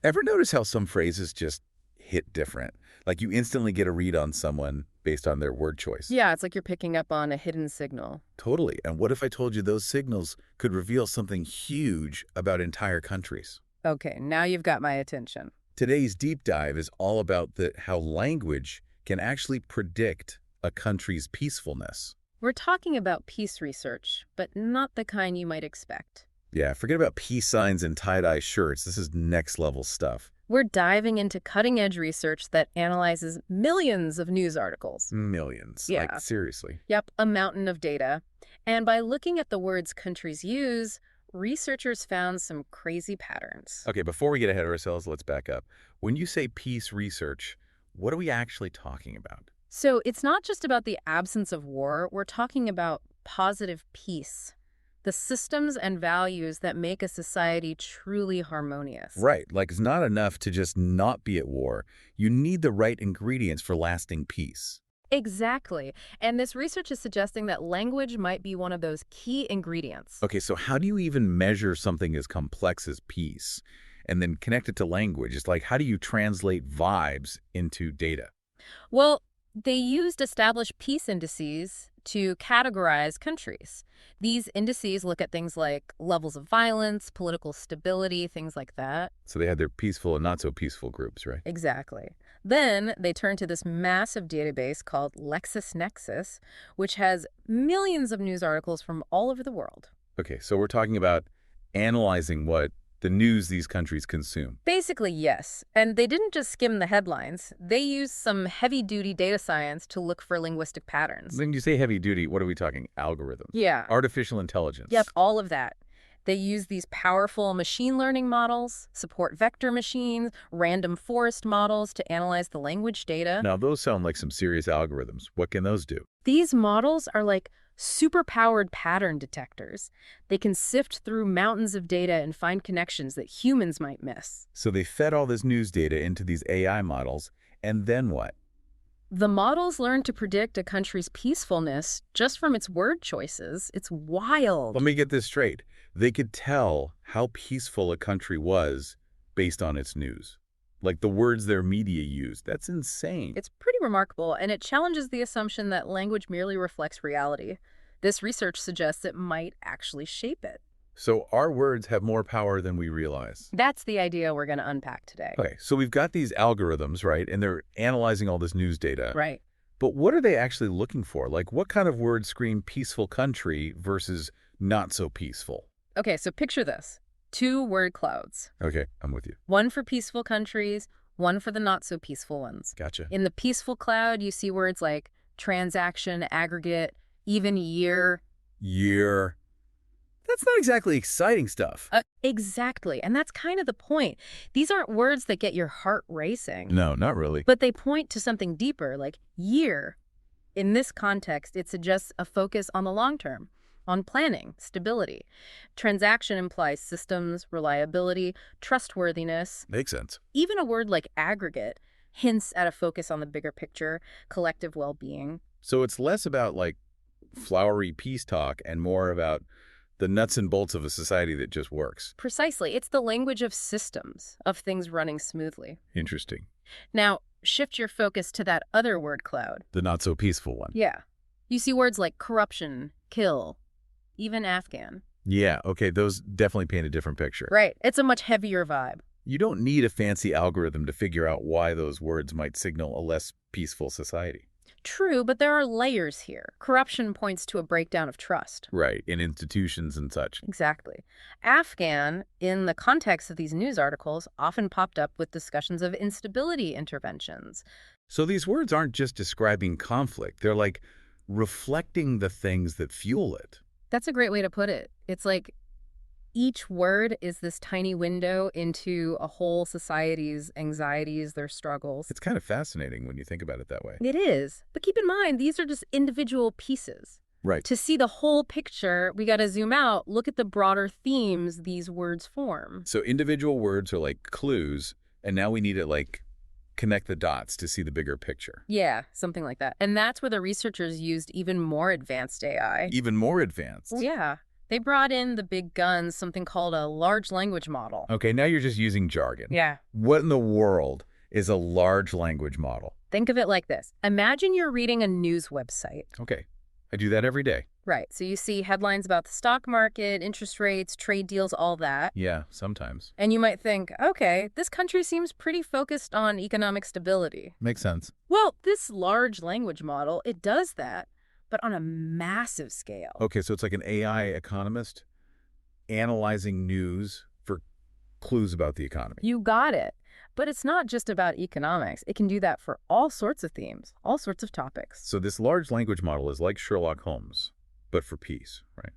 Ever notice how some phrases just hit different? Like you instantly get a read on someone based on their word choice. Yeah, it's like you're picking up on a hidden signal. Totally. And what if I told you those signals could reveal something huge about entire countries? Okay, now you've got my attention. Today's deep dive is all about how language can actually predict a country's peacefulness. We're talking about peace research, but not the kind you might expect. Yeah, forget about peace signs and tie-dye shirts. This is next level stuff. We're diving into cutting-edge research that analyzes millions of news articles. Millions. Yeah. Like, seriously. Yep, a mountain of data. And by looking at the words countries use, researchers found some crazy patterns. Okay, before we get ahead of ourselves, let's back up. When you say peace research, what are we actually talking about? So it's not just about the absence of war, we're talking about positive peace, the systems and values that make a society truly harmonious. Right, like it's not enough to just not be at war. You need the right ingredients for lasting peace. Exactly. And this research is suggesting that language might be one of those key ingredients. Okay, so how do you even measure something as complex as peace and then connect it to language? It's like, how do you translate vibes into data? Well, they used established peace indices to categorize countries. These indices look at things like levels of violence, political stability, things like that. So they had their peaceful and not so peaceful groups, right? Exactly. Then they turned to this massive database called LexisNexis, which has millions of news articles from all over the world. Okay, so we're talking about analyzing what the news these countries consume. Basically, yes. And they didn't just skim the headlines. They used some heavy-duty data science to look for linguistic patterns. When you say heavy duty, what are we talking? Algorithms? Yeah. Artificial intelligence? Yep, all of that. They use these powerful machine learning models, support vector machines, random forest models to analyze the language data. Now, those sound like some serious algorithms. What can those do? These models are like superpowered pattern detectors. They can sift through mountains of data and find connections that humans might miss. So they fed all this news data into these AI models, and then what? The models learn to predict a country's peacefulness just from its word choices. It's wild. Let me get this straight. They could tell how peaceful a country was based on its news. Like the words their media used. That's insane. It's pretty remarkable, and it challenges the assumption that language merely reflects reality. This research suggests it might actually shape it. So our words have more power than we realize. That's the idea we're going to unpack today. Okay, so we've got these algorithms, right? And they're analyzing all this news data. Right. But what are they actually looking for? Like what kind of words scream peaceful country versus not so peaceful? Okay, so picture this. Two word clouds. Okay, I'm with you. One for peaceful countries, one for the not-so-peaceful ones. Gotcha. In the peaceful cloud, you see words like transaction, aggregate, even year. Year. That's not exactly exciting stuff. Exactly, and that's kind of the point. These aren't words that get your heart racing. No, not really. But they point to something deeper, like year. In this context, it suggests a focus on the long term, on planning, stability. Transaction implies systems, reliability, trustworthiness. Makes sense. Even a word like aggregate hints at a focus on the bigger picture, collective well-being. So it's less about like flowery peace talk and more about the nuts and bolts of a society that just works. Precisely. It's the language of systems, of things running smoothly. Interesting. Now, shift your focus to that other word cloud. The not so peaceful one. Yeah. You see words like corruption, kill, even Afghan. Yeah, okay, those definitely paint a different picture. Right. It's a much heavier vibe. You don't need a fancy algorithm to figure out why those words might signal a less peaceful society. True, but there are layers here. Corruption points to a breakdown of trust. Right, in institutions and such. Exactly. Afghan, in the context of these news articles, often popped up with discussions of instability interventions. So these words aren't just describing conflict. They're like reflecting the things that fuel it. That's a great way to put it. It's like each word is this tiny window into a whole society's anxieties, their struggles. It's kind of fascinating when you think about it that way. It is. But keep in mind, these are just individual pieces. Right. To see the whole picture, we got to zoom out, look at the broader themes these words form. So individual words are like clues, and now we need to like connect the dots to see the bigger picture. Yeah, something like that. And that's where the researchers used even more advanced AI. Even more advanced. Yeah. They brought in the big guns, something called a large language model. Okay, now you're just using jargon. Yeah. What in the world is a large language model? Think of it like this. Imagine you're reading a news website. Okay, I do that every day. Right. So you see headlines about the stock market, interest rates, trade deals, all that. Yeah, sometimes. And you might think, okay, this country seems pretty focused on economic stability. Makes sense. Well, this large language model, it does that, but on a massive scale. Okay, so it's like an AI economist analyzing news for clues about the economy. You got it. But it's not just about economics. It can do that for all sorts of themes, all sorts of topics. So this large language model is like Sherlock Holmes, but for peace, right?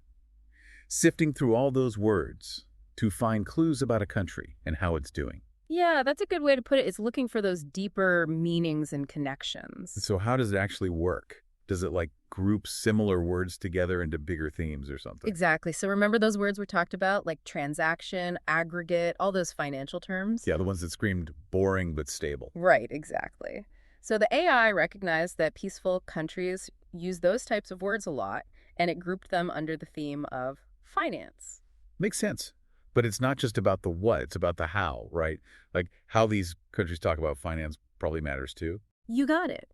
Sifting through all those words to find clues about a country and how it's doing. Yeah, that's a good way to put it. It's looking for those deeper meanings and connections. So how does it actually work? Does it like group similar words together into bigger themes or something? Exactly. So remember those words we talked about, like transaction, aggregate, all those financial terms? Yeah, the ones that screamed boring but stable. Right, exactly. So the AI recognized that peaceful countries use those types of words a lot, and it grouped them under the theme of finance. Makes sense. But it's not just about the what, it's about the how, right? Like how these countries talk about finance probably matters too. You got it.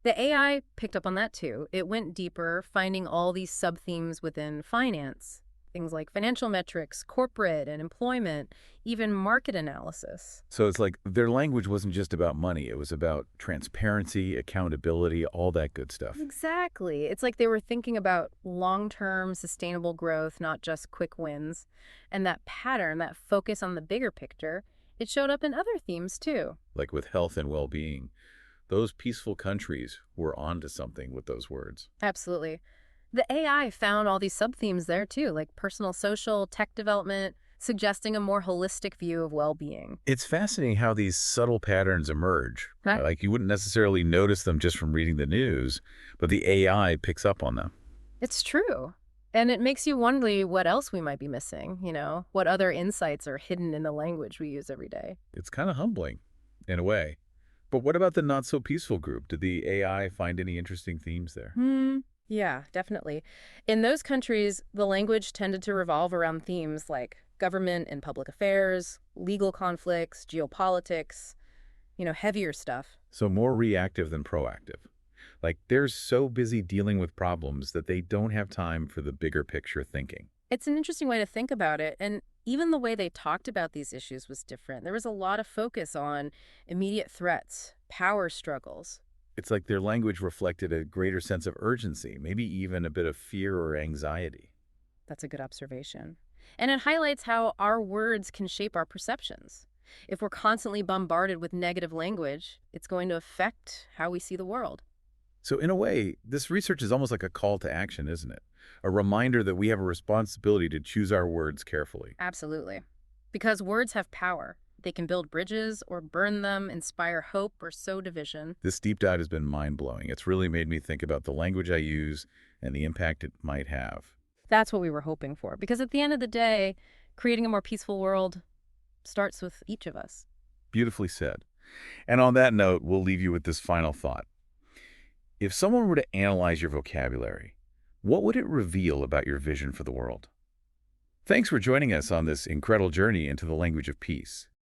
The AI picked up on that too. It went deeper, finding all these sub-themes within finance. Things like financial metrics, corporate and employment, even market analysis. So it's like their language wasn't just about money. It was about transparency, accountability, all that good stuff. Exactly. It's like they were thinking about long-term sustainable growth, not just quick wins. And that pattern, that focus on the bigger picture, it showed up in other themes too. Like with health and well-being. Those peaceful countries were onto something with those words. Absolutely. The AI found all these sub-themes there too, like personal, social, tech development, suggesting a more holistic view of well-being. It's fascinating how these subtle patterns emerge. Right. Like you wouldn't necessarily notice them just from reading the news, but the AI picks up on them. It's true. And it makes you wonder what else we might be missing, what other insights are hidden in the language we use every day. It's kind of humbling, in a way. But what about the not-so-peaceful group? Did the AI find any interesting themes there? Yeah, definitely. In those countries, the language tended to revolve around themes like government and public affairs, legal conflicts, geopolitics, heavier stuff. So more reactive than proactive. Like they're so busy dealing with problems that they don't have time for the bigger picture thinking. It's an interesting way to think about it, and even the way they talked about these issues was different. There was a lot of focus on immediate threats, power struggles. It's like their language reflected a greater sense of urgency, maybe even a bit of fear or anxiety. That's a good observation. And it highlights how our words can shape our perceptions. If we're constantly bombarded with negative language, it's going to affect how we see the world. So in a way, this research is almost like a call to action, isn't it? A reminder that we have a responsibility to choose our words carefully. Absolutely. Because words have power. They can build bridges or burn them, inspire hope or sow division. This deep dive has been mind-blowing. It's really made me think about the language I use and the impact it might have. That's what we were hoping for. Because at the end of the day, creating a more peaceful world starts with each of us. Beautifully said. And on that note, we'll leave you with this final thought. If someone were to analyze your vocabulary, what would it reveal about your vision for the world? Thanks for joining us on this incredible journey into the language of peace.